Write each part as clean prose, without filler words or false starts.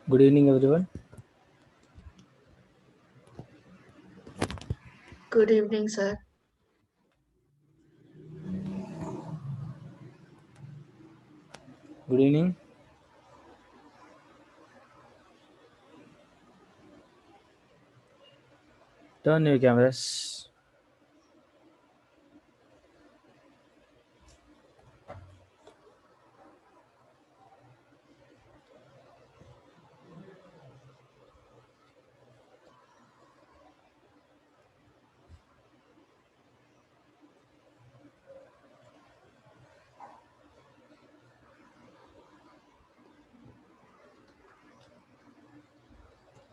Good evening, everyone. Good evening, sir. Good evening. Turn your cameras.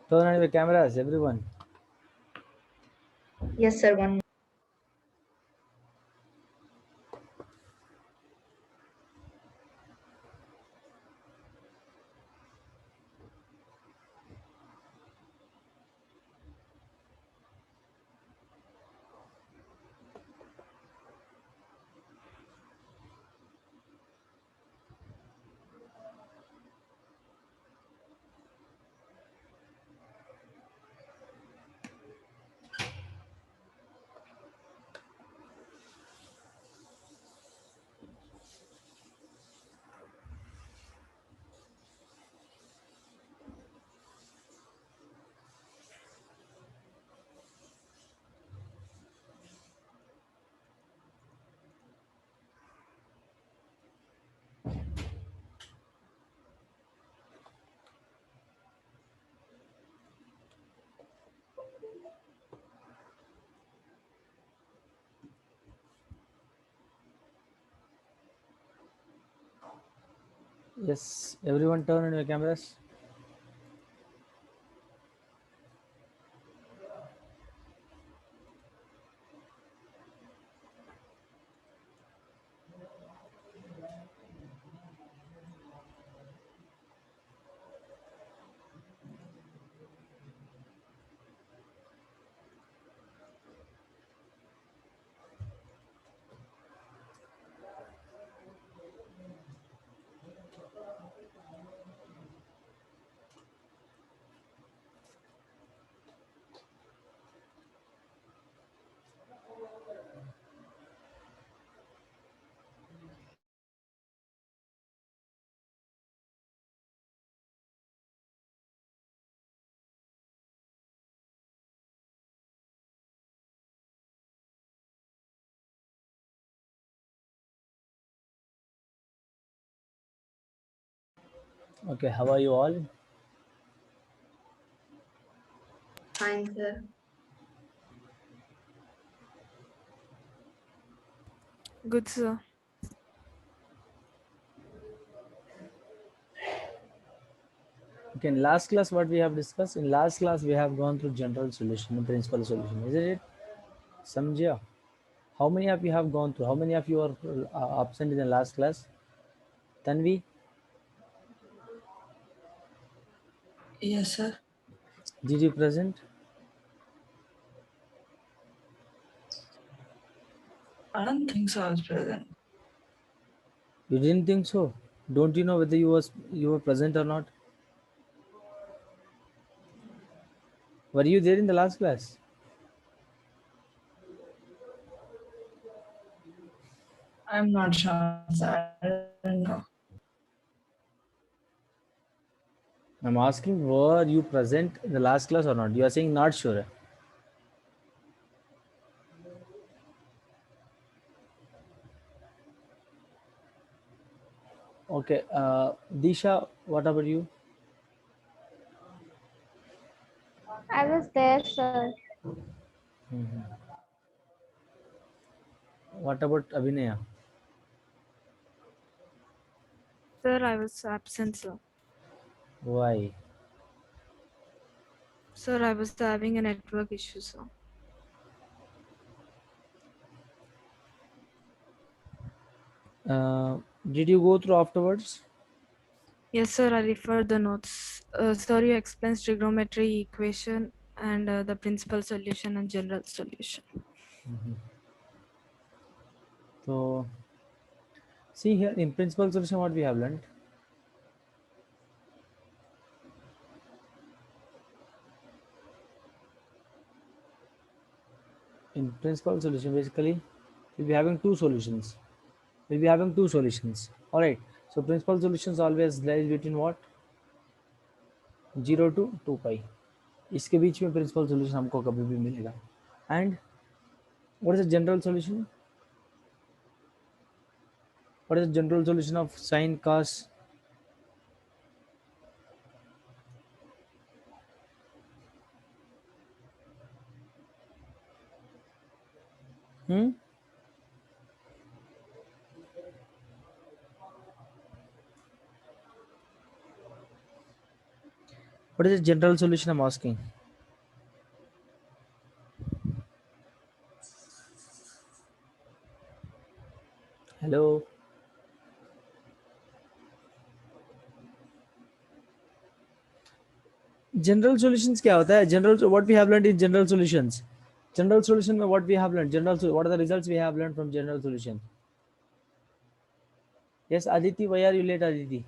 Turn on your cameras, everyone. Yes, sir. One. Yes, everyone turn on your cameras. Okay, how are you all? Fine, sir. Good, sir. Okay, in last class, what we have discussed? In last class, we have gone through general solution and principal solution, isn't it? Samjha? How many of you have gone through? How many of you are absent in the last class? Tanvi, Yes, sir. did you present? I don't think so. I was present. You didn't think so? Don't you know whether you were present or not? Were you there in the last class? I'm not sure, sir. I don't know. I'm asking, were you present in the last class or not? You are saying not sure. Okay, Disha, what about you? I was there, sir. What about Abhinaya? Sir, I was absent, sir. Why? Sir, I was having a network issue, sir. Did you go through afterwards? Yes, sir, I referred the notes. Sir, you explained trigonometry equation and the principal solution and general solution. So, see here in principal solution, what we have learned. in principal solution, basically we'll be having two solutions. All right. So principal solutions always lies between what? 0 to 2 pi. इसके बीच में principal solution हमको कभी भी मिलेगा. And what is the general solution? What is the general solution of sine cos? What is the general solution I'm asking? Hello. General solutions क्या होता है? General, what we have learned in general solutions. General solution में what we have learned. What are the results we have learned from general solution? Yes, Aditi, why are you late, Aditi?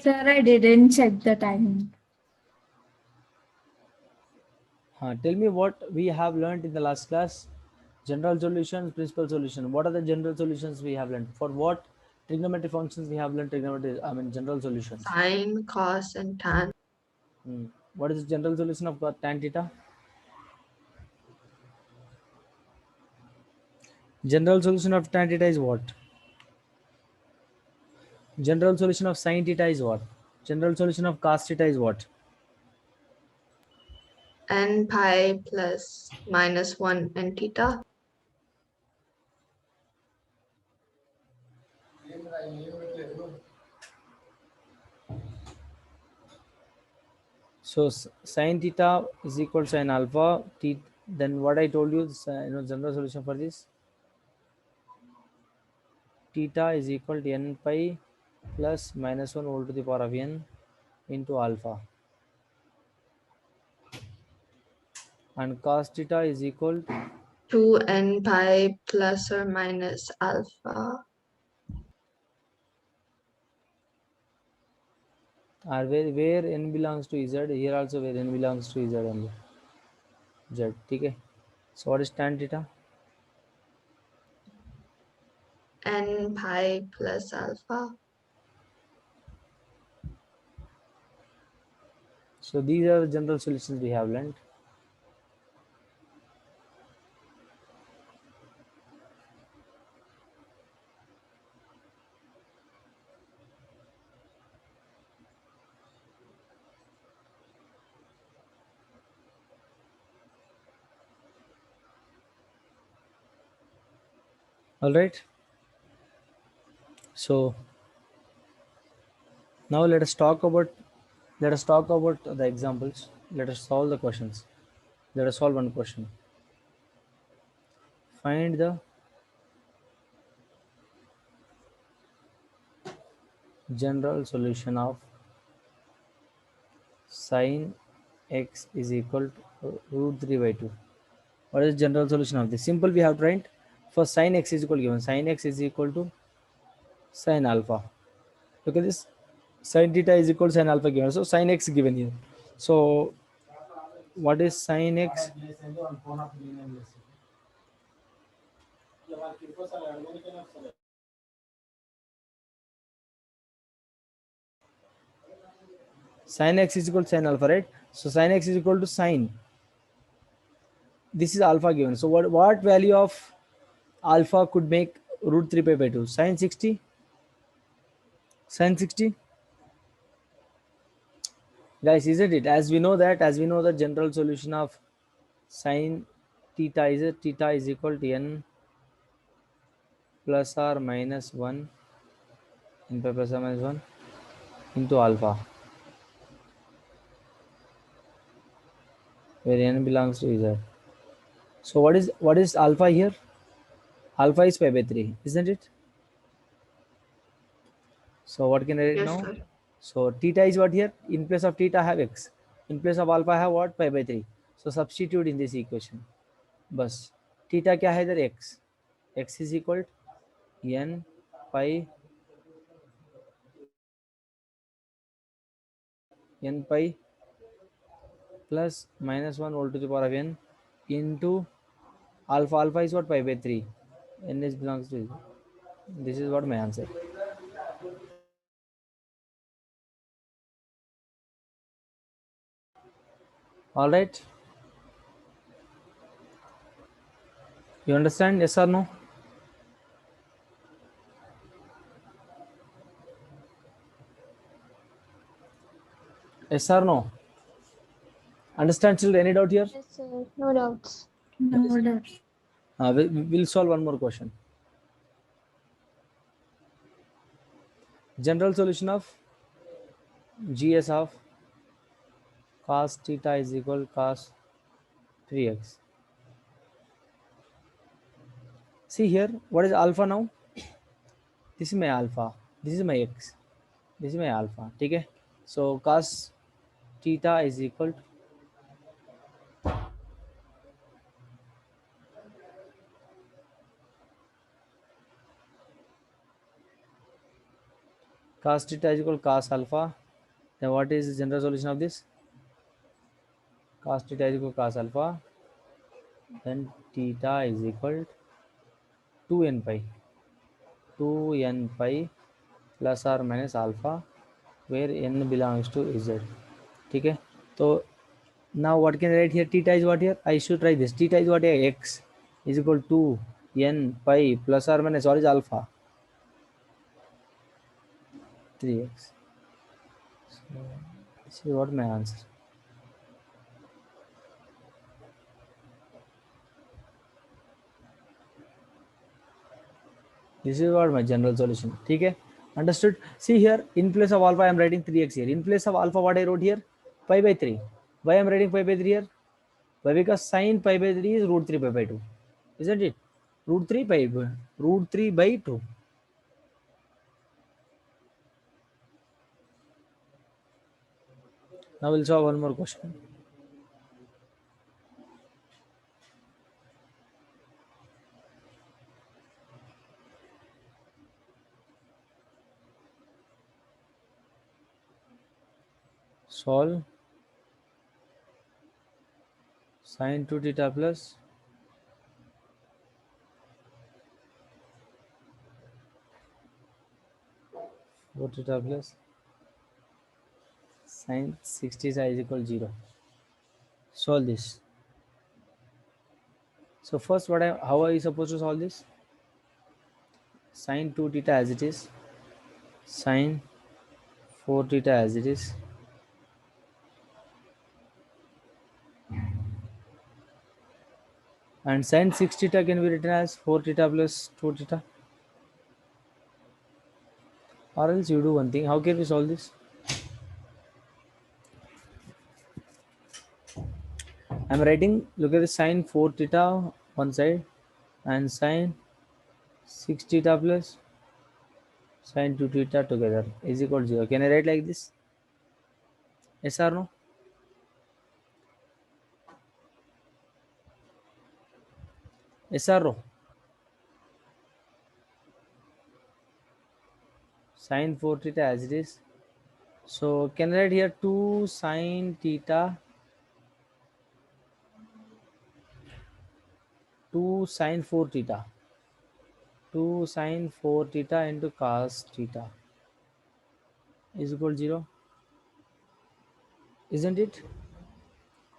Sir, I didn't check the timing. Tell me what we have learned in the last class. General solutions, principal solution. What are the general solutions we have learned? For what trigonometry functions we have learned general solutions. Sine, cos, and tan. What is the general solution of tan theta? General solution of tan theta is what? General solution of sin theta is what? General solution of cos theta is what? N pi plus minus 1 and theta. So sin theta is equal to sin alpha. Then what I told you, general solution for this. Theta is equal to n pi plus minus 1 whole to the power of n into alpha. And cos theta is equal to n pi plus or minus alpha. Where n belongs to z, here also where n belongs to z only. Z, okay. So what is tan theta? N pi plus alpha. So these are the general solutions we have learned. All right. So now let us talk about the examples. Let us solve the questions. Let us solve one question. Find the general solution of sin x is equal to root 3 by 2. What is the general solution of this? Simple, we have to write. For sin x is equal to given. Sin x is equal to sin alpha. Look at this. Sin theta is equal to sin alpha given. So sin x given here. So what is sin x? Sin x is equal to sin alpha, right? So sin x is equal to sin. This is alpha given. So what value of alpha could make root 3 pi by 2? Sin 60? Sin 60? Guys, isn't it? As we know the general solution of sin theta is equal to n plus or minus 1 n pi plus or minus 1 into alpha, where n belongs to z. So what is alpha here? Alpha is pi by 3, isn't it? So what can I write Yes, now? sir. So theta is what here? In place of theta I have x. In place of alpha I have what? Pi by 3. So substitute in this equation. बस theta क्या है इधर? x. X is equal to n pi plus minus 1 whole to the power of n into alpha. Alpha is what? Pi by 3. N is belongs to 0. This is what my answer. All right. You understand? Yes or no? Yes or no? Understand children? Any doubt here? Yes, sir. No doubts. No doubt. We'll solve one more question. General solution of GS of cos theta is equal cos 3x. See here, what is alpha now? This is my alpha. This is my x. This is my alpha. Okay? So cos theta is equal to cos theta is equal to cos alpha. Then what is the general solution of this? Cos theta is equal to cos alpha. Then theta is equal to 2n pi. 2n pi plus or minus alpha, where n belongs to z. Okay? So now what can I write here? Theta is what here? I should write this. Theta is what here? X is equal to n pi plus or minus, what is alpha? 3x. So this is what my answer. This is what my general solution. Okay? Understood? See here, in place of alpha I am writing 3x here. In place of alpha what I wrote here? Pi by 3. Why I am writing pi by 3 here? Why? Because sine pi by 3 is root 3 pi by 2. Isn't it? Root 3 root 3 by 2. Now we'll solve one more question. Solve sine 2 theta plus 4 theta plus sine 6 theta is equal to 0. Solve this. So first how are you supposed to solve this? Sine 2 theta as it is, sine 4 theta as it is, and sine 6 theta can be written as 4 theta plus 2 theta. Or else you do one thing. How can we solve this? I'm writing, look at the sine 4 theta one side and sine 6 theta plus sine 2 theta together is equal to 0. Can I write like this? Yes or no? Yes or no? Sine 4 theta as it is. So can I write here 2 sine theta, 2 sine 4 theta, 2 sine 4 theta into cos theta is equal to 0. Isn't it?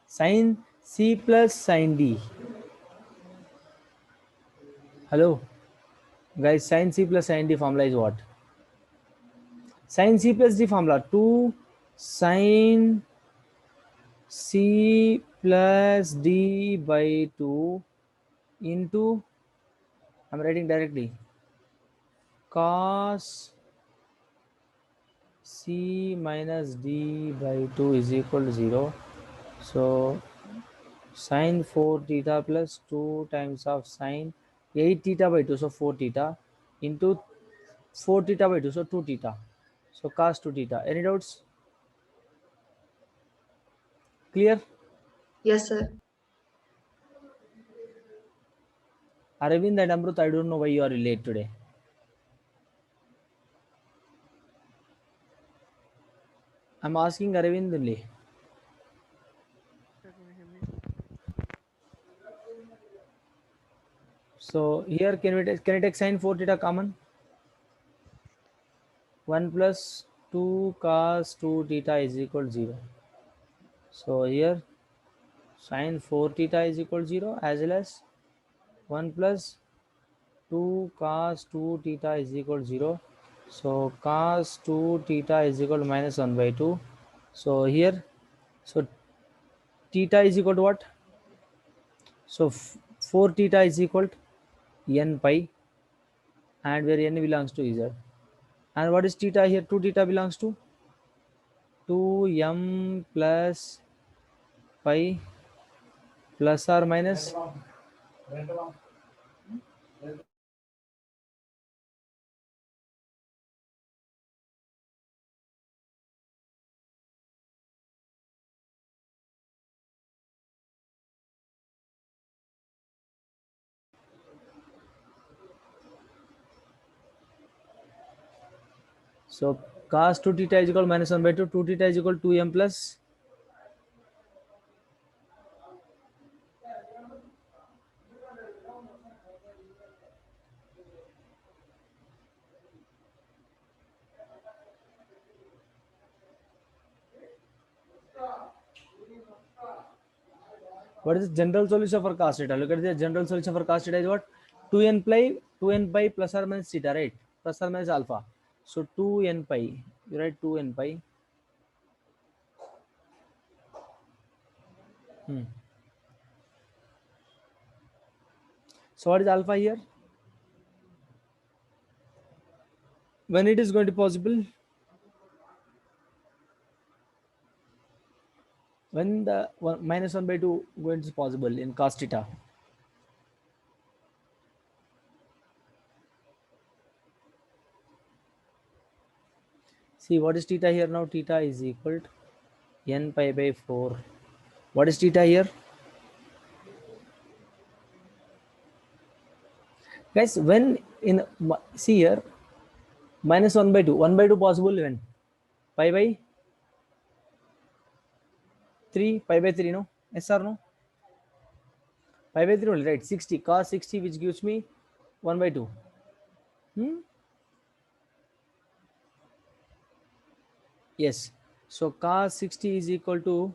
Sine C plus sine D. Hello? Guys, sine C plus sine D formula is what? Sine C plus D formula 2 sine C plus D by 2 into, I'm writing directly, cos C minus D by 2 is equal to 0. So sine 4 theta plus 2 times of sine 8 theta by 2, so 4 theta into 4 theta by 2, so 2 theta. So cos 2 theta. Any doubts? Clear? Yes, sir. Aravind and Amrut, I don't know why you are late today. I'm asking Aravind only. So here can I take sine 4 theta common? 1 plus 2 cos 2 theta is equal to 0. So here sine 4 theta is equal to 0, as well as 1 plus 2 cos 2 theta is equal to 0. So cos 2 theta is equal to minus 1 by 2. So here, so theta is equal to what? So 4 theta is equal to n pi, and where n belongs to z. And what is theta here? 2 theta belongs to 2m plus pi plus or minus. So cos 2 theta is equal to minus 1 by 2. 2 theta is equal to 2m plus. What is the general solution for cos theta? Look at the general solution for cos theta is what? 2n pi plus or minus theta, right? Plus or minus alpha. So 2n pi. You write 2n pi. So what is alpha here? When it is going to be possible? When the minus 1 by 2 going to be possible in cos theta? See, what is theta here now? Theta is equal to n pi by 4. What is theta here? Guys, when in, see here, minus 1 by 2. 1 by 2 possible when? Pi by 3, pi by 3, no? Yes or no? Pi by 3 only, right? 60, cos 60, which gives me 1 by 2. Yes. So cos 60 is equal to,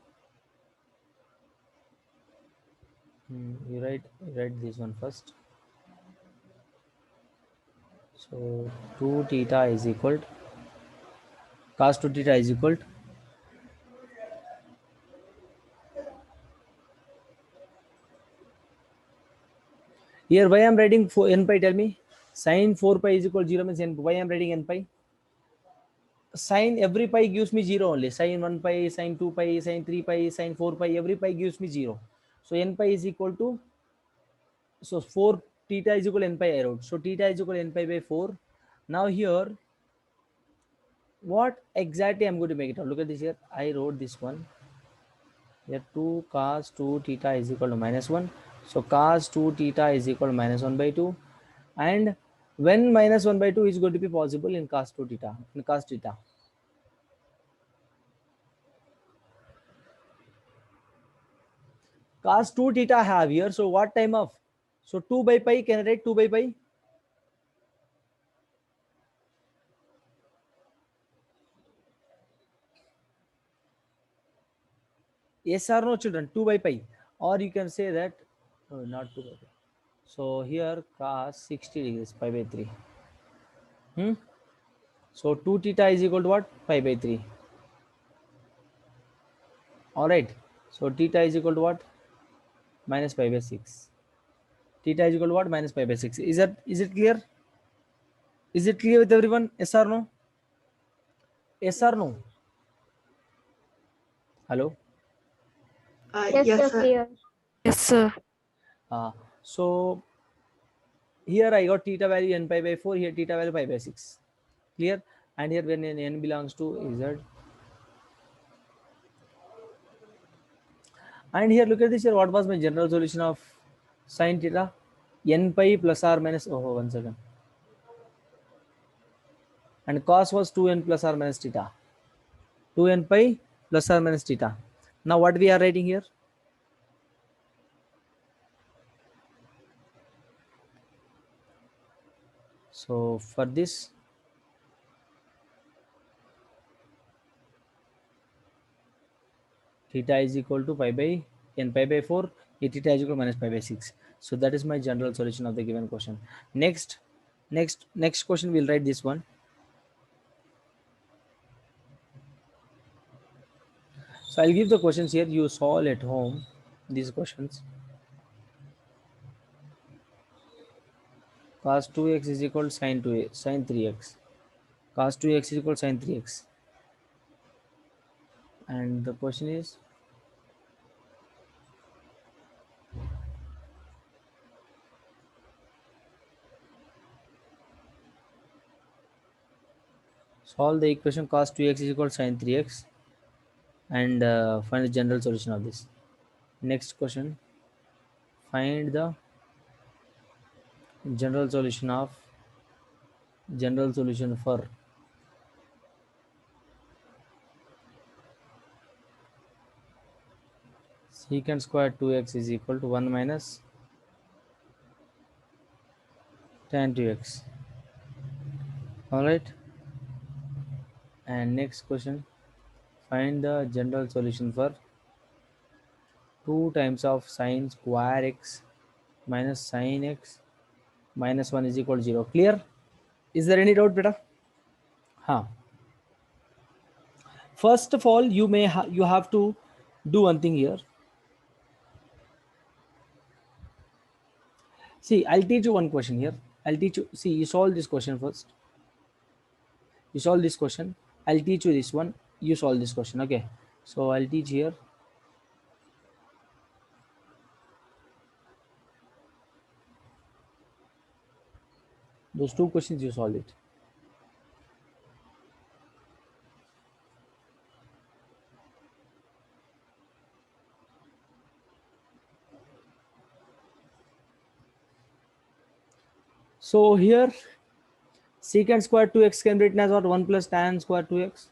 you write this one first. So 2 theta is equal to, cos 2 theta is equal to, here why I am writing n pi, tell me. Sin 4 pi is equal to 0 means n, why I am writing n pi? Sin every pi gives me 0 only. Sin 1 pi, sin 2 pi, sin 3 pi, sin 4 pi, every pi gives me 0. So n pi is equal to, so 4 theta is equal to n pi I wrote. So theta is equal to n pi by 4. Now here, what exactly I'm going to make it out? Look at this here. I wrote this one. Here 2 cos 2 theta is equal to minus 1. So cos 2 theta is equal to minus 1 by 2. And when minus 1 by 2 is going to be possible in cos 2 theta, in cos theta? Cos 2 theta I have here. So what time of? So 2 by pi, can I write 2 by pi? Yes or no, children? 2 by pi. Or you can say that, no, not 2 by pi. So here cos 60 degrees, pi by 3. So 2 theta is equal to what? Pi by 3. Alright. So theta is equal to what? Minus pi by 6. Theta is equal to what? Minus pi by 6. Is it clear? Is it clear with everyone? Yes or no? Yes or no? Hello? Yes, Yes, sir, sir. clear. Yes, sir. So here I got theta value n pi by 4, here theta value pi by 6. Clear? And here when n belongs to z. And here look at this here, what was my general solution of sine theta? N pi plus or minus, oh, 1 second. And cos was 2n plus or minus theta. 2n pi plus or minus theta. Now what we are writing here? So for this, theta is equal to pi by n pi by 4, a theta is equal to minus pi by 6. So that is my general solution of the given question. Next question, we'll write this one. So I'll give the questions here, you solve at home these questions. Cos 2x is equal to sin 2 sin 3x. Cos 2x is equal to sin 3x. And the question is, solve the equation cos 2x is equal to sin 3x and find the general solution of this. Next question, find the general solution for secant square 2x is equal to 1 minus tan 2x. All right. And next question, find the general solution for 2 times of sin square x minus sin x minus 1 is equal to 0. Clear? Is there any doubt, beta? Huh. First of all, you have to do one thing here. See, I'll teach you one question here. I'll teach you. See, you solve this question first. You solve this question. I'll teach you this one. You solve this question. Okay. So I'll teach here. Those 2 questions, you solve it. So here, secant square 2x can be written as what? 1 plus tan square 2x.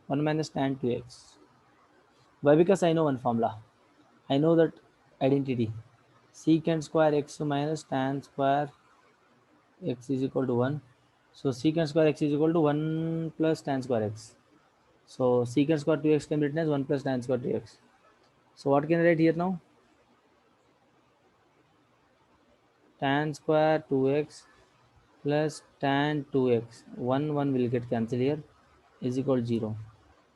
1 minus tan 2x. Why? Because I know one formula. I know that identity. Secant square x minus tan square x is equal to 1. So secant square x is equal to 1 plus tan square x. So secant square 2x can be written as 1 plus tan square 2x. So what can I write here now? Tan square 2x plus tan 2x. 1 will get cancelled here, is equal to 0.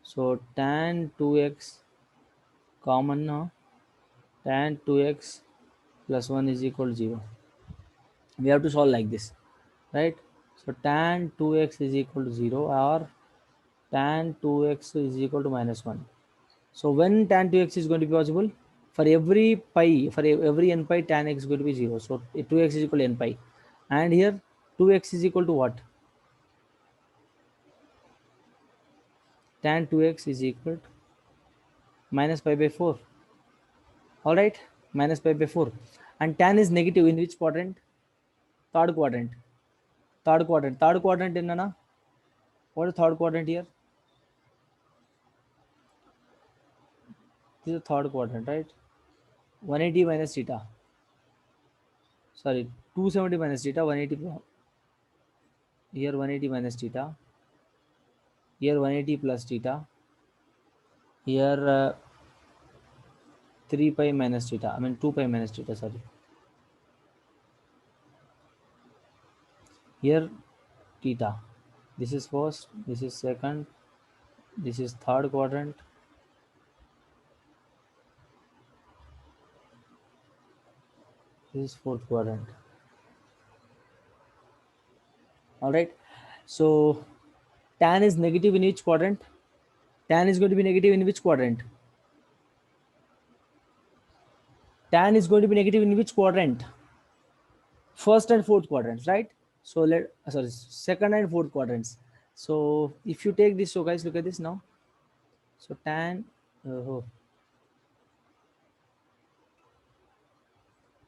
So tan 2x common now. Tan 2x plus 1 is equal to 0. We have to solve like this, right? So tan 2x is equal to 0 or tan 2x is equal to minus 1. So when tan 2x is going to be possible? For every pi, for every n pi, tan x is going to be 0. So 2x is equal to n pi. And here 2x is equal to what? Tan 2x is equal to minus pi by 4. All right, minus pi by 4. And tan is negative in which quadrant? Third quadrant. Third quadrant in Nana. What is third quadrant here? This is the third quadrant, right? 180 minus theta. Sorry, 270 minus theta, 180. Here 180 minus theta. Here 180 plus theta. Here 3 pi minus theta. I mean 2 pi minus theta, sorry. Here theta. This is first, this is second, this is third quadrant. This is fourth quadrant. All right. So tan is negative in each quadrant. Tan is going to be negative in which quadrant? Tan is going to be negative in which quadrant? First and fourth quadrants, right? So second and fourth quadrants. So if you take this, so guys, look at this now. So tan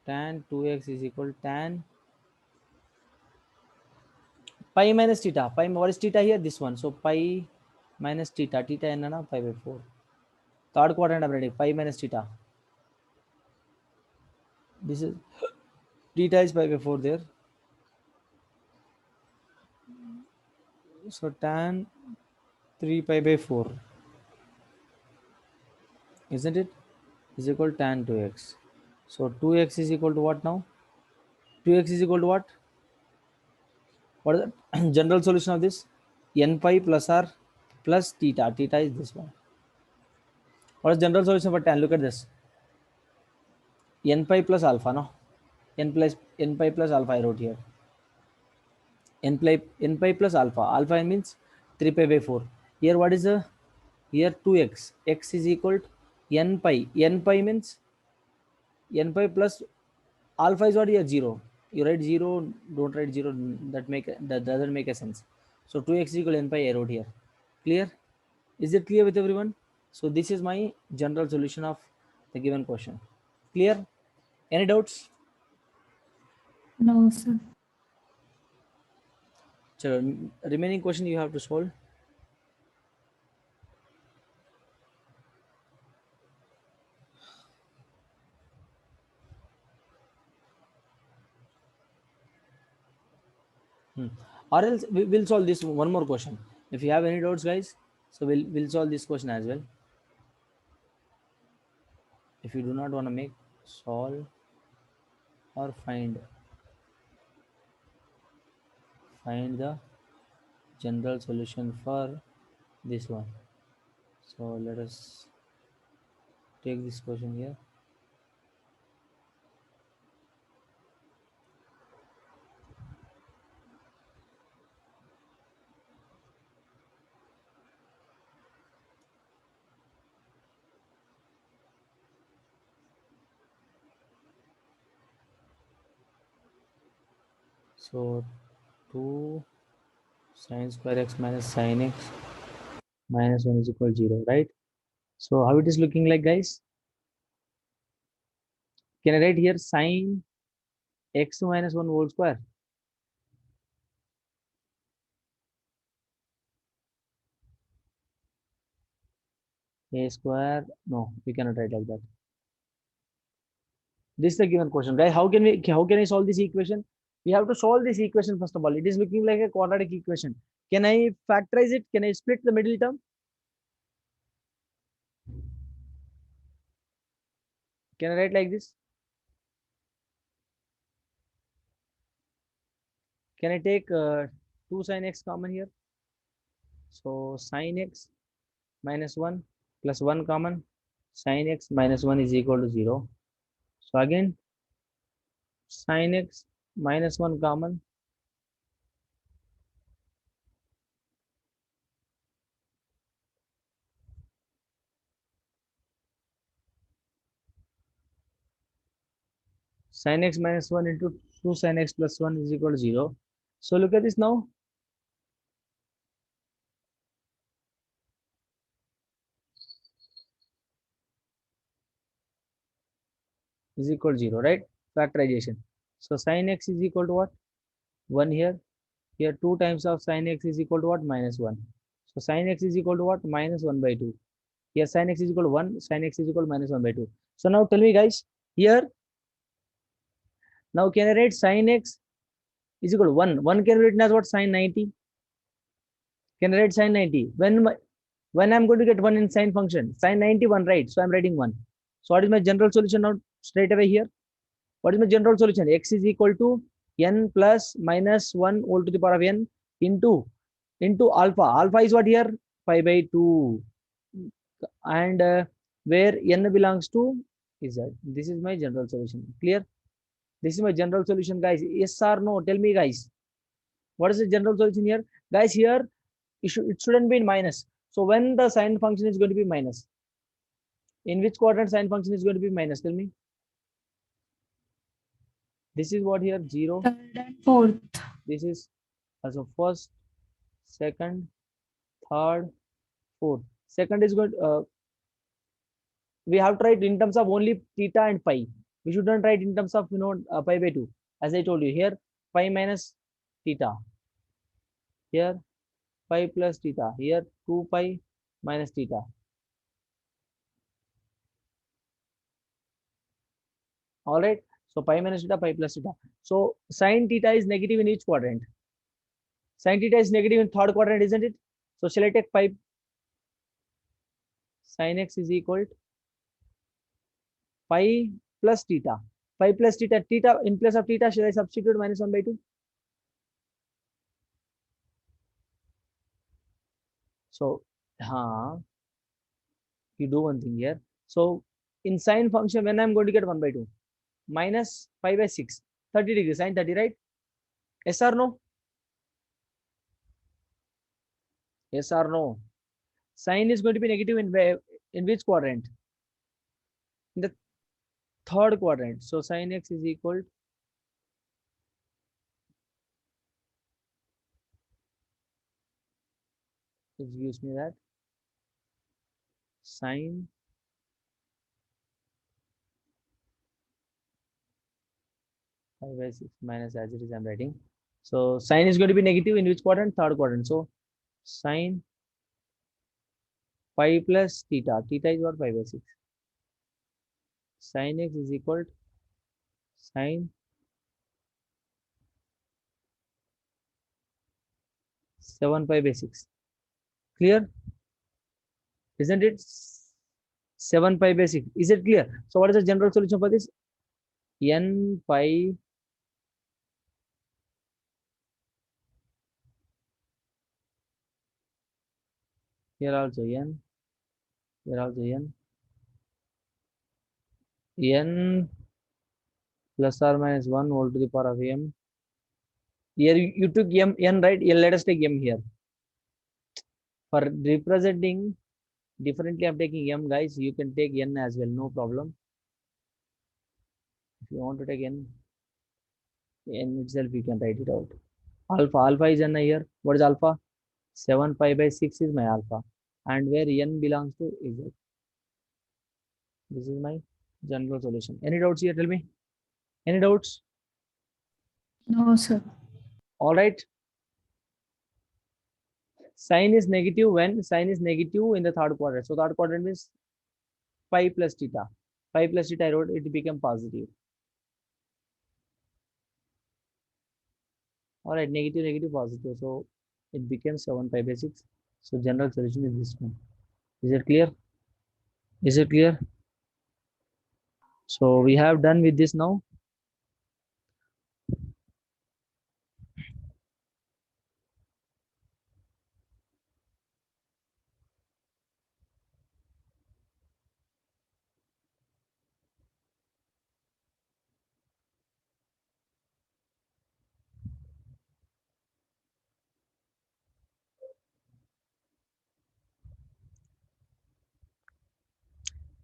tan 2x is equal to tan pi minus theta. Pi, what is theta here? This one. So pi minus theta. Theta n na pi by 4. Third quadrant I'm writing pi minus theta. This is theta is pi by 4 there. So tan 3 pi by 4, isn't it, is equal to tan 2x. So 2x is equal to what now? 2x is equal to what? What is the general solution of this? N pi plus r plus theta. Theta is this one. What is general solution for tan? Look at this. N pi plus alpha, no? N pi plus alpha I wrote here. N pi plus alpha. Alpha means 3 pi by 4. Here what is the, here 2x. X is equal to n pi. N pi means n pi plus alpha is what here? 0. You write 0, don't write 0. That doesn't make a sense. So 2x is equal to n pi I wrote here. Clear? Is it clear with everyone? So this is my general solution of the given question. Clear? Any doubts? No, sir. So remaining question you have to solve. Or else we'll solve this one more question. If you have any doubts, guys, so we'll solve this question as well. If you do not want to make solve or find the general solution for this one. So let us take this question here. So 2 sin square x minus sin x minus 1 is equal to 0, right? So how it is looking like, guys? Can I write here sin x minus 1 whole square? A square? No, we cannot write like that. This is the given question, right? How can I solve this equation? We have to solve this equation first of all. It is looking like a quadratic equation. Can I factorize it? Can I split the middle term? Can I write like this? Can I take 2 sin x common here? So sin x minus 1 plus 1 common. Sin x minus 1 is equal to 0. So again, sin x minus 1 common. Sin x minus 1 into 2 sin x plus 1 is equal to 0. So look at this now. Is equal to 0, right? Factorization. So sin x is equal to what? 1 here. Here 2 times of sin x is equal to what? Minus 1. So sin x is equal to what? Minus 1 by 2. Here sin x is equal to 1. Sin x is equal to minus 1 by 2. So now tell me, guys, here, now can I write sin x is equal to 1? 1 can be written as what? Sin 90. Can I write sin 90? When I'm going to get 1 in sin function? Sin 91, right? So I'm writing 1. So what is my general solution now? Straight away here. What is my general solution? X is equal to n plus minus 1 whole to the power of n into alpha. Alpha is what here? Pi by 2. And where n belongs to z. This is my general solution. Clear? This is my general solution, guys. Yes or no? Tell me, guys. What is the general solution here? Guys, here it shouldn't be in minus. So when the sine function is going to be minus? In which quadrant sine function is going to be minus? Tell me. This is what here? 0. Third and fourth. This is also first, second, third, fourth. Second is good. We have to write in terms of only theta and pi. We shouldn't write in terms of pi by 2. As I told you here, pi minus theta. Here pi plus theta. Here 2 pi minus theta. All right. So pi minus theta, pi plus theta. So sine theta is negative in each quadrant. Sin theta is negative in third quadrant, isn't it? So shall I take 5 sin x is equal to pi plus theta. Pi plus theta. Theta in place of theta, shall I substitute minus 1 by 2? So, you do one thing here. So in sine function, when I'm going to get 1 by 2, minus 5 by 6, 30 degrees, sine 30, right? Yes or no? Yes or no? Sine is going to be negative in which quadrant? In the third quadrant. So sin x is equal, it gives me that sine pi by 6 minus, as it is I'm writing. So sine is going to be negative in which quadrant? Third quadrant. So sine pi plus theta. Theta is what? Pi by 6. Sin x is equal to sine 7 pi by 6. Clear? Isn't it? 7 pi by 6. Is it clear? So what is the general solution for this? N pi here also n, here also n plus or minus 1 whole to the power of m. Here you took n, right? Let us take m here. For representing differently, I'm taking m, guys. You can take n as well, no problem. If you want to take n itself, you can write it out. Alpha is n here. What is alpha? 7 pi by 6 is my alpha. And where n belongs to is it. This is my general solution. Any doubts here? Tell me. Any doubts? No, sir. All right. Sine is negative when sine is negative in the third quadrant. So third quadrant means pi plus theta. Pi plus theta, I wrote it became positive. All right, negative, positive. So it became 7 pi by 6. So general solution is this one. Is it clear? Is it clear? So we have done with this now.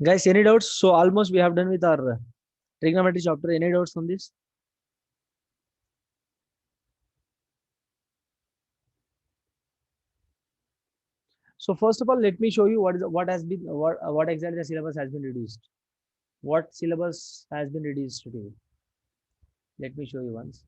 Guys, any doubts? So almost we have done with our trigonometry chapter. Any doubts on this? So first of all, let me show you what exactly the syllabus has been reduced. What syllabus has been reduced today? Let me show you once.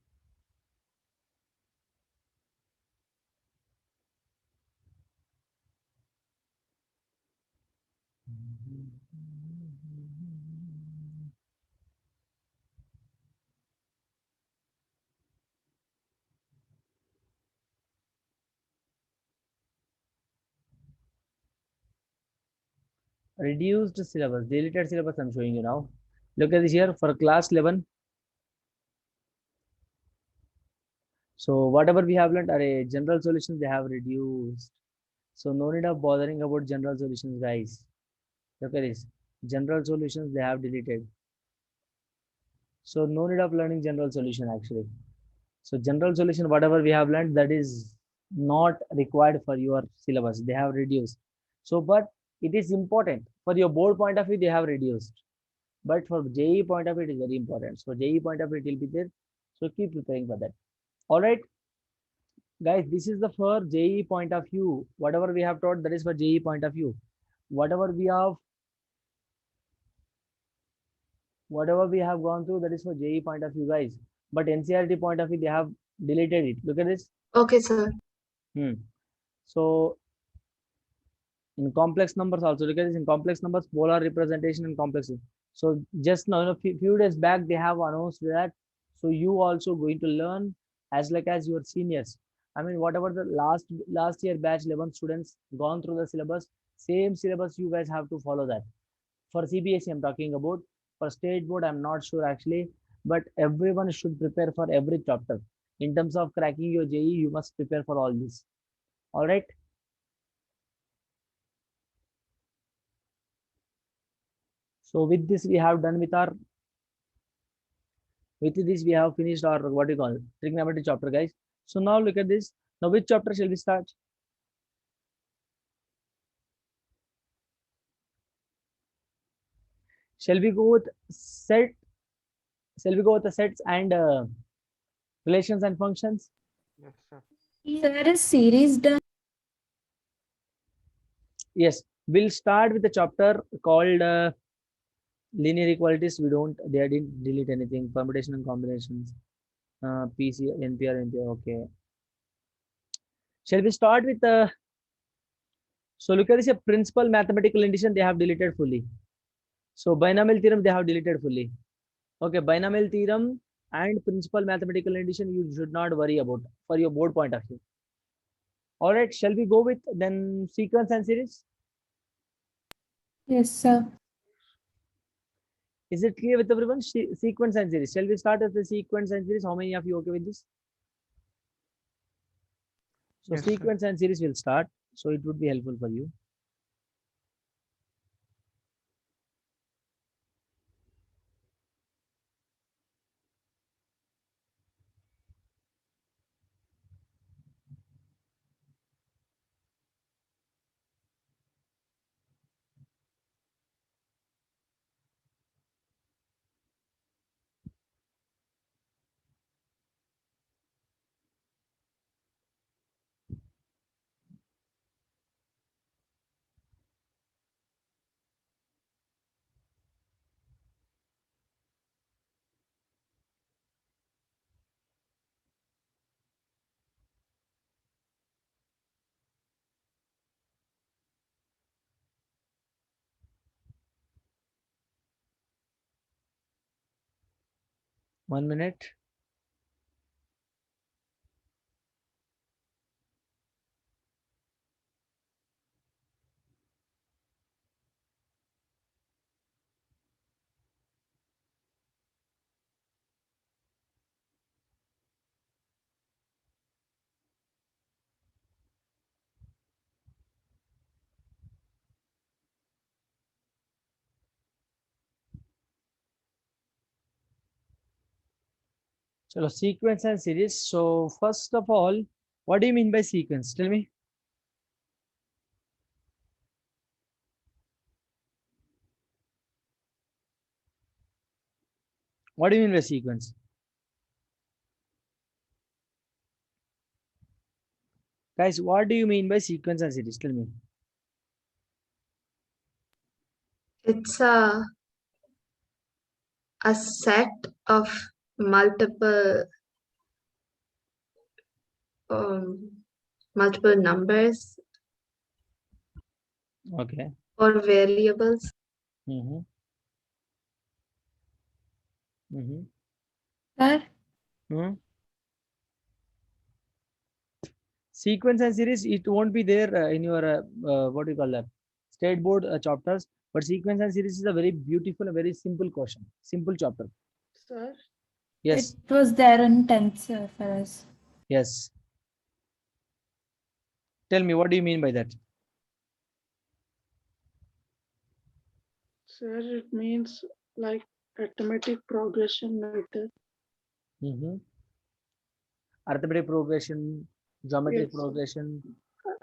Reduced syllabus, deleted syllabus I'm showing you now. Look at this here for class 11. So whatever we have learned are general solutions, they have reduced. So no need of bothering about general solutions, guys. Look at this. General solutions, they have deleted. So no need of learning general solution actually. So general solution, whatever we have learned, that is not required for your syllabus. They have reduced. So, but it is important for your board point of view, they have reduced. But for JEE point of view, it is very important. So JEE point of view, it will be there. So keep preparing for that. All right, guys, this is the for JEE point of view. Whatever we have taught, that is for JEE point of view. Whatever we have gone through, that is for JEE point of view, guys. But NCERT point of view, they have deleted it. Look at this. Okay, sir. So in complex numbers also, look at this. In complex numbers, polar representation and complex. So just now, few days back, they have announced that. So you also going to learn as like as your seniors. I mean, whatever the last year batch 11 students gone through the syllabus, same syllabus you guys have to follow that. For CBSE, I'm talking about. For state board, I'm not sure actually, but everyone should prepare for every chapter. In terms of cracking your JE, you must prepare for all this. All right. So with this, we have done with our. With this, we have finished our what do you call trigonometry chapter, guys. So now look at this. Now, which chapter shall we start? Shall we go with set? Shall we go with the sets and relations and functions? Yes, sir. Sir, is series done? Yes, we'll start with the chapter called linear equalities. They didn't delete anything. Permutation and combinations. PC, NPR, NPR. Okay. Shall we start with so look at this, a principal mathematical addition they have deleted fully. So binomial theorem they have deleted fully. Okay, binomial theorem and principal mathematical addition you should not worry about for your board point of view. All right, shall we go with then sequence and series? Yes, sir. Is it clear with everyone? Sequence and series. Shall we start with the sequence and series? How many of you okay with this? So Yes, sir. sequence and series will start. So it would be helpful for you. One minute. So sequence and series. So first of all, what do you mean by sequence? Tell me. What do you mean by sequence? Guys, what do you mean by sequence and series? Tell me. It's a set of multiple um, multiple numbers Okay. or variables. Mm-hmm. Mm-hmm. Sir, Hmm. Sequence and series, it won't be there in your what do you call that? State board chapters. But sequence and series is a very beautiful, a very simple question, simple chapter. Sir, Yes, it was there in 10th, sir, for us. yes. Tell me, what do you mean by that? sir, it means like arithmetic progression method. Mm-hmm. Arithmetic progression, geometric Yes. progression,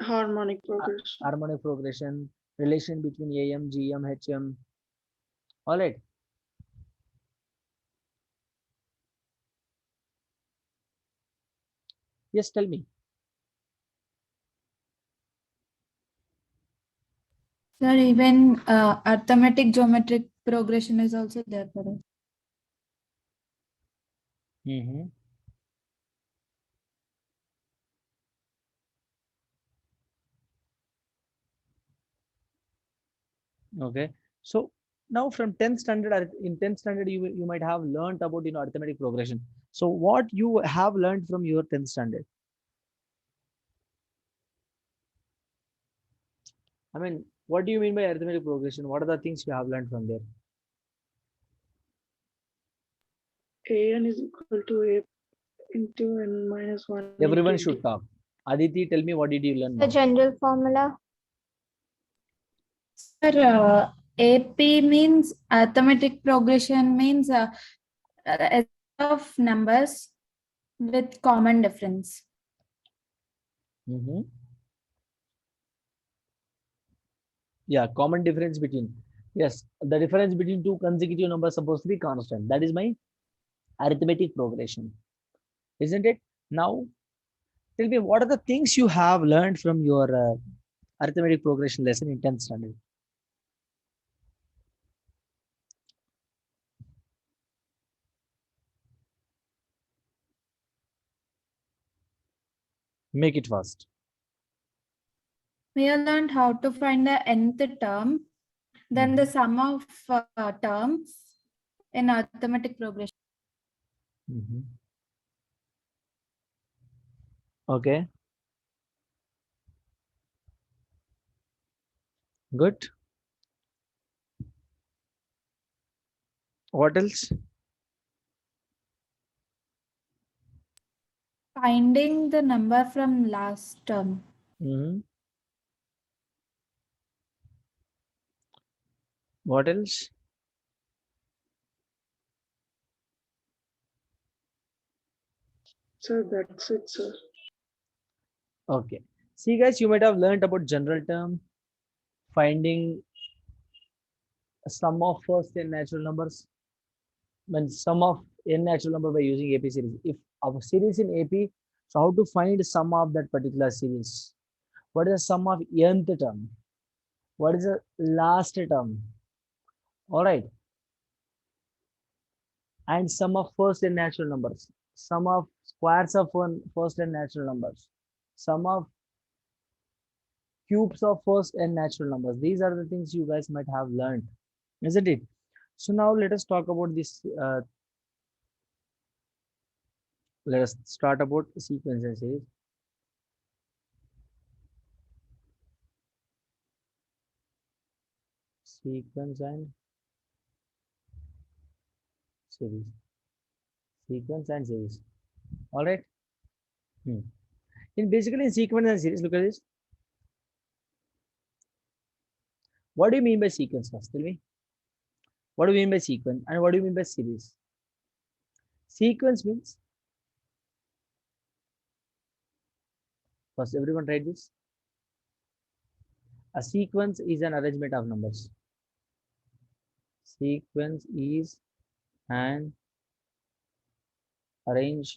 Harmonic progression. harmonic progression, relation between AM, GM, HM. All right. Yes, tell me. Sir, even arithmetic geometric progression is also there for us. Mm-hmm. Okay. So now from 10th standard, in 10th standard, you might have learned about arithmetic progression. So what you have learned from your 10th standard? I mean, what do you mean by arithmetic progression? What are the things you have learned from there? an is equal to a into n minus 1 Everyone into should d. talk. Aditi, tell me, what did you learn The now? general formula. Sir, AP means arithmetic progression means a set of numbers with common difference. Yeah, common difference between. Yes, the difference between two consecutive numbers supposed to be constant. That is my arithmetic progression, isn't it? Now, tell me, what are the things you have learned from your arithmetic progression lesson in 10th standard? Make it fast. We have learned how to find the nth term, then the sum of terms in arithmetic progression. Okay, good. What else? Finding the number from last term. What else? Sir, that's it, sir. Okay. See, guys, you might have learned about general term, finding a sum of first n natural numbers, when sum of n natural number by using AP series. If our series in AP, so how to find sum of that particular series? What is the sum of nth term? What is the last term? All right. And sum of first and natural numbers. Sum of squares of first and natural numbers. Sum of cubes of first and natural numbers. These are the things you guys might have learned, isn't it? So now let us talk about this. Let us start about sequences. Sequence and series. Sequence and series. All right. In basically in sequence and series, look at this. What do you mean by sequence first? Tell me. What do you mean by sequence and what do you mean by series? Sequence means, first everyone write this. A sequence is an arrangement of numbers. Sequence is an arrangement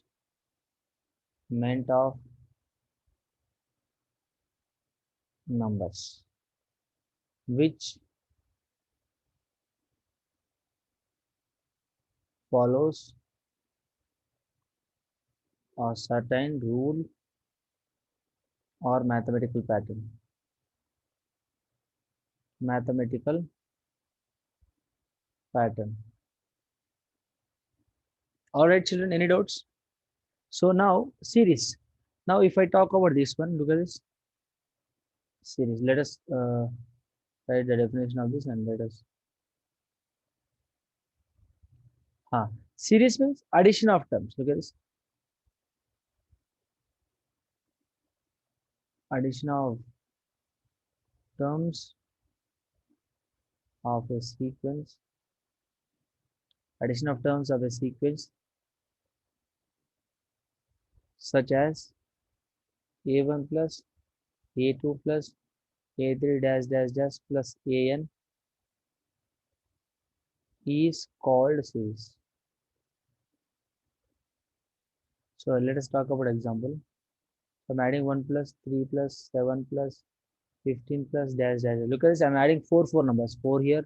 of numbers which follows a certain rule or mathematical pattern. Mathematical pattern. All right, children, any doubts? So now series. Now if I talk about this one, look at this series. Let us write the definition of this and let us. Series means addition of terms. Look at this. Addition of terms of a sequence. Addition of terms of a sequence such as a1 plus a2 plus a3 dash dash dash plus an is called series. So let us talk about example. So I'm adding 1 plus 3 plus 7 plus 15 plus dash dash. Look at this. I'm adding four numbers. 4 here,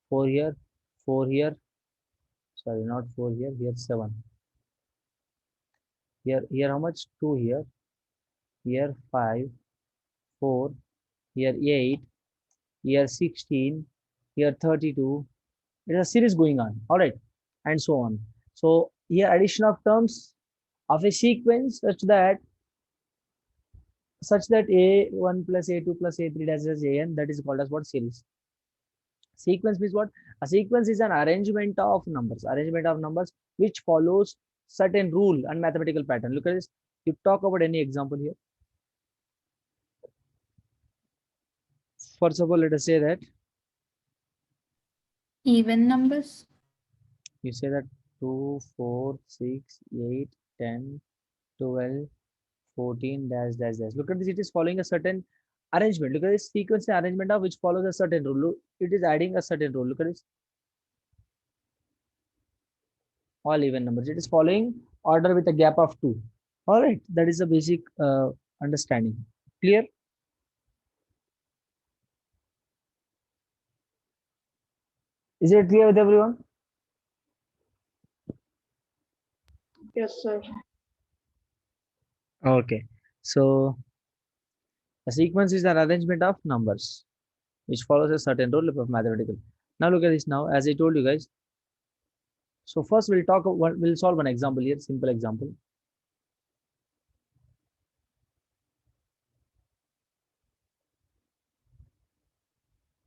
4 here, 4 here. Sorry, not 4 here. Here 7. Here how much? 2 here. Here 5, 4. Here 8. Here 16. Here 32. There's a series going on. All right, and so on. So here addition of terms of a sequence such that such that A1 plus A2 plus A3 dash dash AN, that is called as what? Series. Sequence means what? A sequence is an arrangement of numbers which follows certain rule and mathematical pattern. Look at this. You talk about any example here. First of all, let us say that Even numbers. you say that 2, 4, 6, 8, 10, 12, 14 dash dash dash. Look at this. It is following a certain arrangement. Look at this sequence and arrangement of which follows a certain rule. Look, it is adding a certain rule. Look at this. All even numbers. It is following order with a gap of 2. All right. That is the basic understanding. Clear? Is it clear with everyone? Yes, sir. Okay. So a sequence is an arrangement of numbers which follows a certain rule of mathematical. Now look at this now, as I told you guys. So first we'll solve one example here, simple example.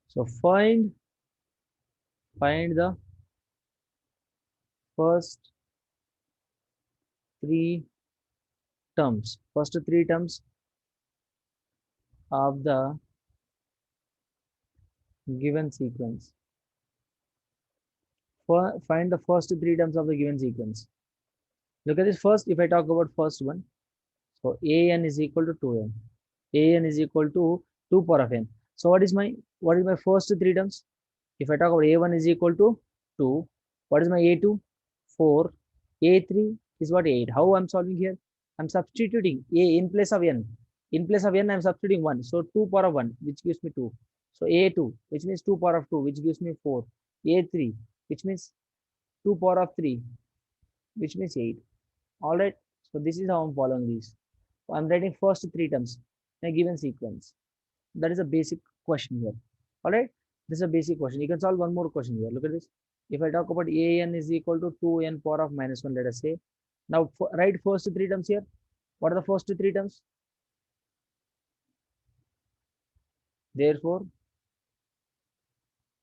So find the first three terms of the given sequence. Find the first three terms of the given sequence. Look at this first. If I talk about first one, so an is equal to 2n. An is equal to 2 power of n. So what is my first three terms? If I talk about a1 is equal to 2, what is my a2? 4. A3 is what? 8. How I'm solving here? I'm substituting a in place of n. In place of n, I'm substituting 1. So 2 power of 1, which gives me 2. So a2, which means 2 power of 2, which gives me 4. A3, which means 2 power of 3, which means 8. All right. So this is how I'm following these. So I'm writing first three terms in a given sequence. That is a basic question here. All right. This is a basic question. You can solve one more question here. Look at this. If I talk about an is equal to 2n power of minus 1, let us say. Now write first three terms here. What are the first three terms? Therefore,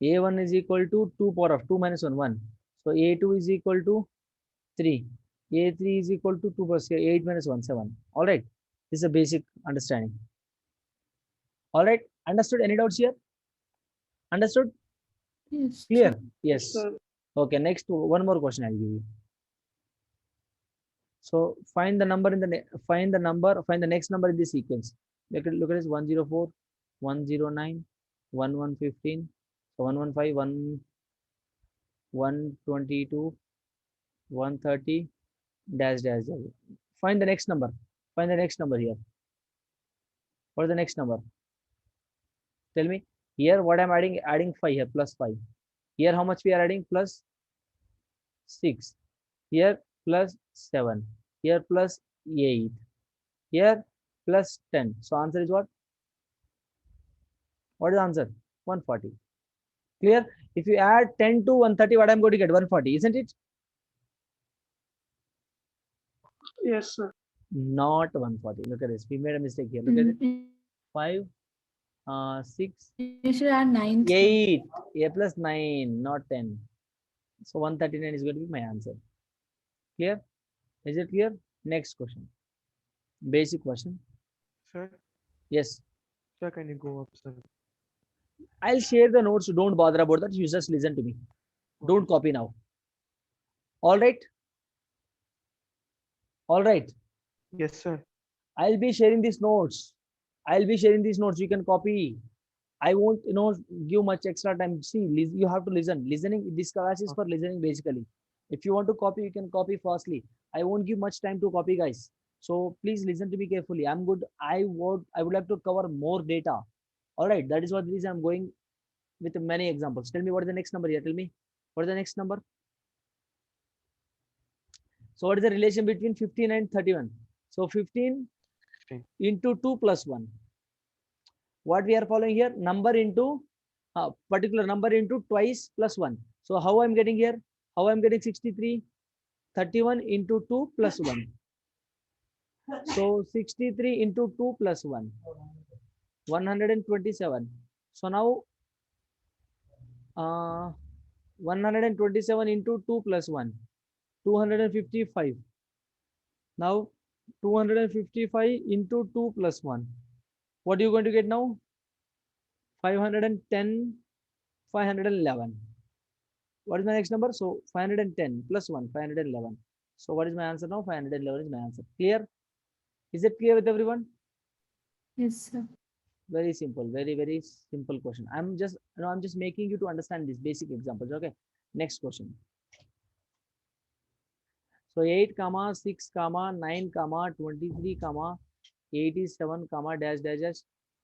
a1 is equal to 2 power of 2 minus 1, 1. So a2 is equal to 3. A3 is equal to 2 plus 8 minus 1, 7. All right. This is a basic understanding. All right. Understood? Any doubts here? Understood? Yes. Clear? Yes. Sir. Okay. Next, one more question I'll give you. So find the number in the find the next number in this sequence. Look at this 104, 109, 1115, so 115, 122, 130, dash dash dash. Find the next number. Find the next number here. What is the next number? Tell me. Here what I'm adding 5 here, plus 5. Here how much we are adding? Plus 6. Here plus 7. Here plus 8. Here plus 10. So answer is what? What is the answer? 140. Clear? If you add 10 to 130, what I'm going to get? 140, isn't it? Yes, sir. Not 140. Look at this. We made a mistake here. Look at it. 5, 6, You should add 9. 8. A plus 9, not 10. So 139 is going to be my answer. Clear? Is it clear? Next question. Basic question. Sir, Yes. sir, can you go up, sir? I'll share the notes. Don't bother about that. You just listen to me. Don't copy now. All right. All right. Yes, sir. I'll be sharing these notes. You can copy. I won't, give much extra time. See, you have to listen. Listening, this class is for listening basically. If you want to copy, you can copy fastly. I won't give much time to copy, guys. So please listen to me carefully. I'm good. I would like to cover more data. All right. That is what the reason I'm going with many examples. Tell me what is the next number here. Tell me what is the next number. So what is the relation between 15 and 31? So 15 into 2 plus 1. What we are following here? Number into particular number into twice plus 1. So how I'm getting here? How I'm getting 63? 31 into 2 plus 1. So 63 into 2 plus 1, 127. So now 127 into 2 plus 1, 255. Now 255 into 2 plus 1. What are you going to get now? 510, 511. What is my next number? So 510 plus 1, 511. So what is my answer now? 511 is my answer. Clear? Is it clear with everyone? Yes, sir. Very simple, very simple question. I'm just making you to understand these basic examples. Okay. Next question. So 8 comma 6 comma 9 comma 23 comma 87 comma dash dash dash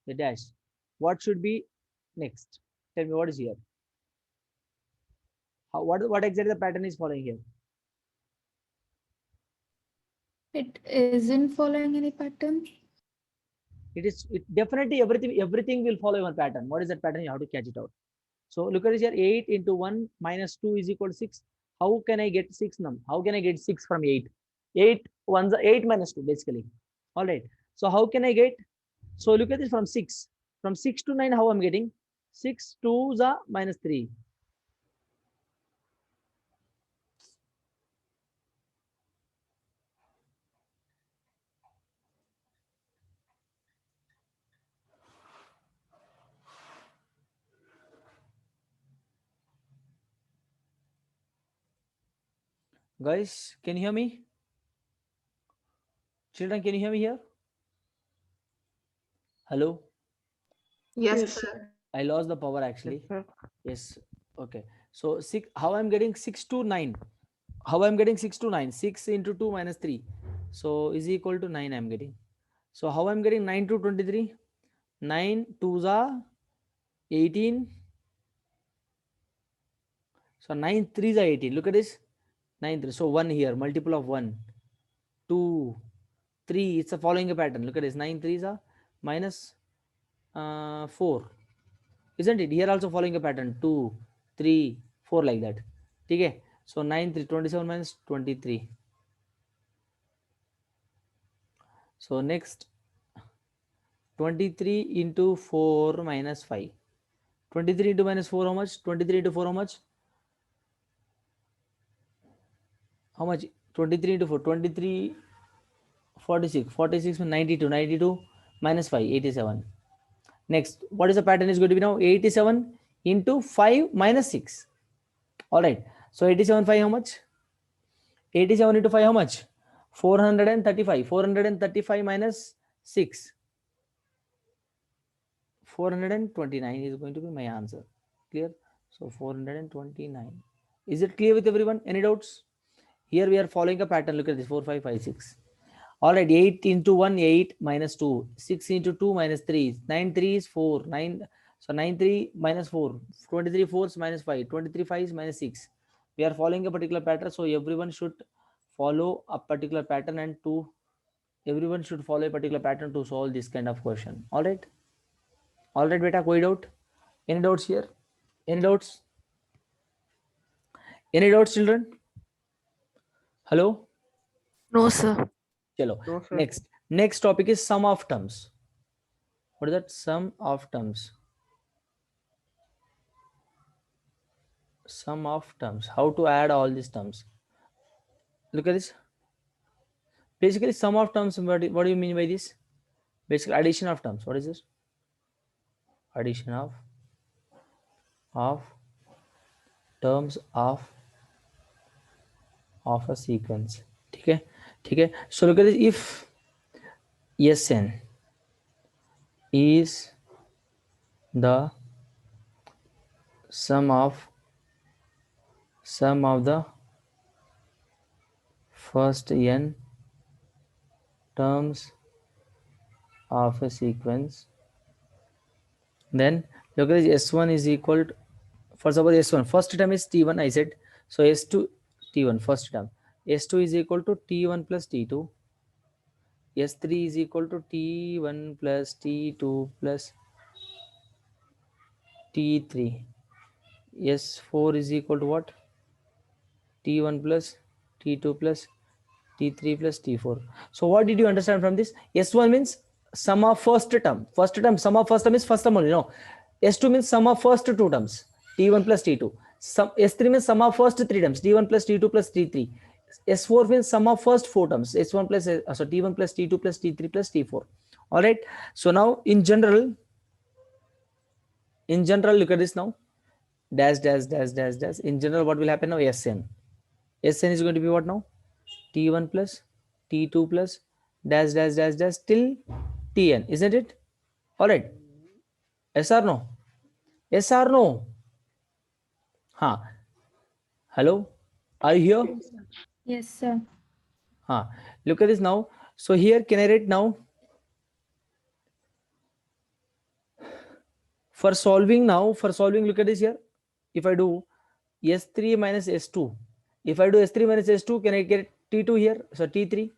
the dash. What should be next? Tell me what is here. What exactly the pattern is following here? It isn't following any pattern. It definitely everything will follow one pattern. What is that pattern? You have to catch it out. So look at this here. 8 into 1 minus 2 is equal to 6. How can I get 6 now? How can I get 6 from 8? 8 ones are 8 minus 2 basically. All right. So how can I get? So look at this from 6. From 6 to 9, how I'm getting? 6 2s are minus 3. Guys, can you hear me? Children, can you hear me here? Hello? Yes, Yes. sir. I lost the power actually. Yes, sir. Yes. Okay. So 6, how I'm getting 6 to 9? How I'm getting 6 to 9? 6 into 2 minus 3. So is equal to 9 I'm getting. So how I'm getting 9 to 23? 9 2s are 18. So 9 3s are 18. Look at this. 9 3. So 1 here. Multiple of 1. 2, 3. It's a following a pattern. Look at this. 9 3s are minus 4. Isn't it? Here also following a pattern. 2, 3, 4 like that. Okay. So 9 3 27 minus 23. So next 23 into 4 minus 5. 23 into minus 4 how much? 23 into 4 how much? How much? 23 into 4. 23 46. 46 92. 92 minus 5 87. Next, what is the pattern is going to be now? 87 into 5 minus 6. All right. So 87 5 how much? 87 into 5 how much? 435. 435 minus 6. 429 is going to be my answer. Clear? So 429. Is it clear with everyone? Any doubts? Here we are following a pattern. Look at this. 4 5 5 6. All right. 8 into 1 8 minus 2. 6 into 2 minus 3. 9 3 is 4. 9. So 9 3 minus 4. 23 4s minus 5. 23 5s minus 6. We are following a particular pattern. So everyone should follow a particular pattern and everyone should follow a particular pattern to solve this kind of question. All right. All right, beta, koi doubt? Any doubts here? Any doubts? Any doubts, children? Hello? No, sir. Chalo. No, sir. Next topic is sum of terms. What is that? Sum of terms. Sum of terms. How to add all these terms? Look at this. Basically, sum of terms. What do you mean by this? Basically, addition of terms. What is this? Addition of terms of a sequence. Okay. So look at this. If Sn is the sum of the first n terms of a sequence, then look at this. S1 is equal to, for suppose S1 first term is T1 I said, so S2 T1 first term, S2 is equal to T1 plus T2, S3 is equal to T1 plus T2 plus T3, S4 is equal to what? T1 plus T2 plus T3 plus T4. So what did you understand from this? S1 means sum of first term. First term, sum of first term is first term only. No. S2 means sum of first two terms. T1 plus T2. S3 means sum of first three terms. T1 plus T2 plus T3. S4 means sum of first four terms. S1 plus so T1 plus T2 plus T3 plus T4. All right. So now in general, look at this now. Dash, dash, dash, dash, dash. In general, what will happen now? Sn. Sn is going to be what now? T1 plus T2 plus dash, dash, dash, dash till Tn, isn't it? All right. Yes or no? Yes or no? Huh. Hello? Are you here? Yes, sir. Huh. Look at this now. So here, can I write now? For solving, look at this here. If I do S3 minus S2, if I do S3 minus S2, can I get T2 here? So T3.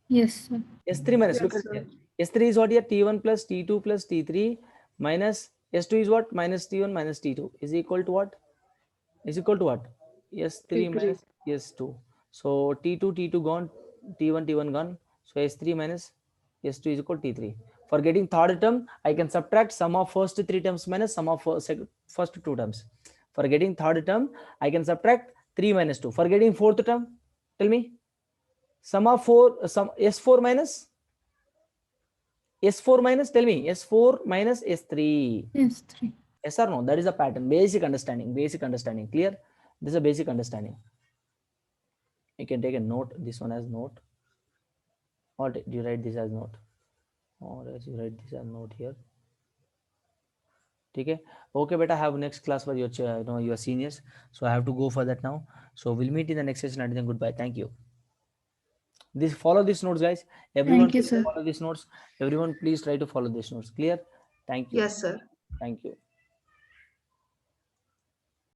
Yes, sir. S3 minus, Yes, look at sir. here. S3 is what here? T1 plus T2 plus T3 minus S2 is what? Minus T1 minus T2 is equal to what? Is equal to what? S3 T3. minus S2. So T2 gone, T1 gone. So S3 minus S2 is equal to T3. For getting third term, I can subtract sum of first three terms minus sum of first two terms. For getting third term, I can subtract 3 minus 2. For getting fourth term, tell me. Sum of S4 minus, tell me, S4 minus S3. Yes, 3. Yes or no? That is a pattern. Basic understanding. Clear? This is a basic understanding. You can take a note. This one as note. Or do you write this as note? Or else you write this as note here. Okay. Okay, beta. Have next class for your your seniors. So I have to go for that now. So we'll meet in the next session. And then goodbye. Thank you. Follow these notes, guys. Everyone, Thank you, please sir. follow these notes. Everyone, please try to follow these notes. Clear? Thank you. Yes, sir. Thank you.